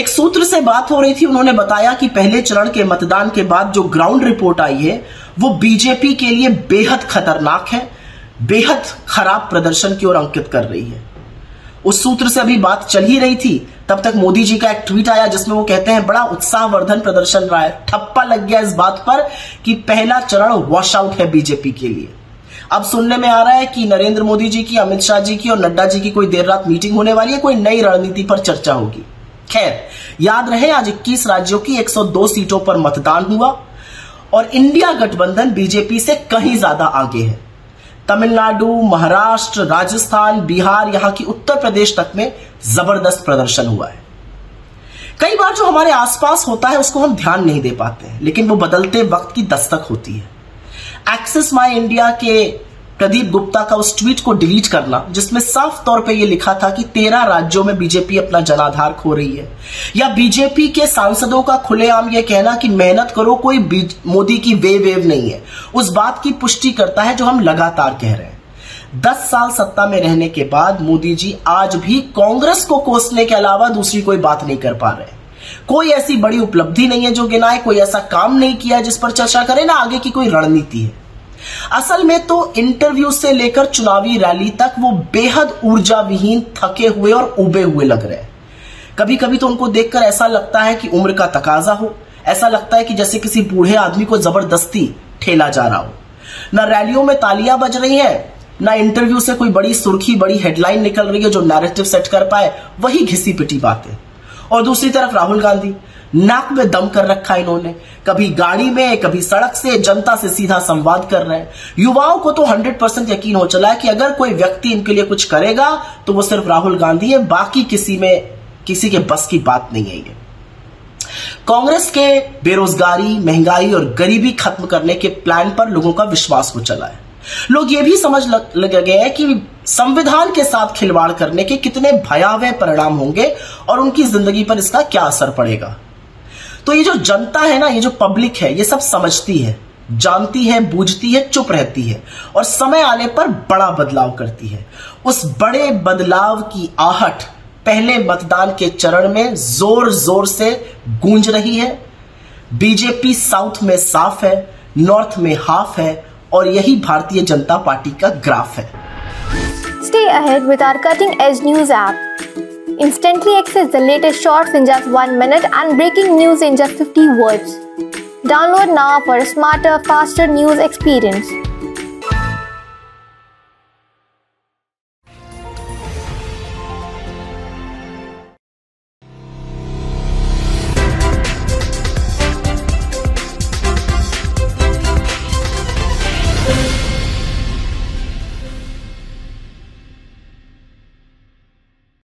सूत्र से बात हो रही थी, उन्होंने बताया कि पहले चरण के मतदान के बाद जो ग्राउंड रिपोर्ट आई है वो बीजेपी के लिए बेहद खतरनाक है, बेहद खराब प्रदर्शन की ओर अंकित कर रही है। उस सूत्र से अभी बात चल ही रही थी, तब तक मोदी जी का एक ट्वीट आया जिसमें वो कहते हैं बड़ा उत्साहवर्धन प्रदर्शन रहा है। ठप्पा लग गया इस बात पर कि पहला चरण वॉश आउट है बीजेपी के लिए। अब सुनने में आ रहा है कि नरेंद्र मोदी जी की, अमित शाह जी की और नड्डा जी की कोई देर रात मीटिंग होने वाली है, कोई नई रणनीति पर चर्चा होगी। खैर, याद रहे आज 21 राज्यों की 102 सीटों पर मतदान हुआ और इंडिया गठबंधन बीजेपी से कहीं ज्यादा आगे है। तमिलनाडु, महाराष्ट्र, राजस्थान, बिहार, यहां की उत्तर प्रदेश तक में जबरदस्त प्रदर्शन हुआ है। कई बार जो हमारे आसपास होता है उसको हम ध्यान नहीं दे पाते हैं, लेकिन वो बदलते वक्त की दस्तक होती है। एक्सेस माई इंडिया के प्रदीप गुप्ता का उस ट्वीट को डिलीट करना जिसमें साफ तौर पे ये लिखा था कि 13 राज्यों में बीजेपी अपना जनाधार खो रही है, या बीजेपी के सांसदों का खुलेआम ये कहना कि मेहनत करो, कोई मोदी की वेव नहीं है, उस बात की पुष्टि करता है जो हम लगातार कह रहे हैं। 10 साल सत्ता में रहने के बाद मोदी जी आज भी कांग्रेस को कोसने के अलावा दूसरी कोई बात नहीं कर पा रहे। कोई ऐसी बड़ी उपलब्धि नहीं है जो गिनाए, कोई ऐसा काम नहीं किया जिस पर चर्चा करे, ना आगे की कोई रणनीति है। असल में तो इंटरव्यू से लेकर चुनावी रैली तक वो बेहद ऊर्जा विहीन, थके हुए और उबे हुए लग रहे हैं। कभी कभी तो उनको देखकर ऐसा लगता है कि उम्र का तकाजा हो, ऐसा लगता है कि जैसे किसी बूढ़े आदमी को जबरदस्ती ठेला जा रहा हो। ना रैलियों में तालियां बज रही हैं, ना इंटरव्यू से कोई बड़ी सुर्खी, बड़ी हेडलाइन निकल रही है जो नैरेटिव सेट कर पाए, वही घिसी पिटी बातें। और दूसरी तरफ राहुल गांधी, नाक में दम कर रखा है इन्होंने, कभी गाड़ी में, कभी सड़क से, जनता से सीधा संवाद कर रहे हैं। युवाओं को तो 100% यकीन हो चला है कि अगर कोई व्यक्ति इनके लिए कुछ करेगा तो वो सिर्फ राहुल गांधी है, बाकी किसी के बस की बात नहीं है ये। कांग्रेस के बेरोजगारी, महंगाई और गरीबी खत्म करने के प्लान पर लोगों का विश्वास हो चला है। लोग ये भी समझ लग गए हैं कि संविधान के साथ खिलवाड़ करने के कितने भयावह परिणाम होंगे और उनकी जिंदगी पर इसका क्या असर पड़ेगा। तो ये जो जनता है ना, ये जो पब्लिक है, ये सब समझती है, जानती है, बूझती है, चुप रहती है और समय आने पर बड़ा बदलाव करती है। उस बड़े बदलाव की आहट पहले मतदान के चरण में जोर जोर से गूंज रही है। बीजेपी साउथ में साफ है, नॉर्थ में हाफ है और यही भारतीय जनता पार्टी का ग्राफ है। Stay ahead with our cutting-edge news app. Instantly access the latest shorts in just 1 minute and breaking news in just 50 words. Download now for a smarter, faster news experience.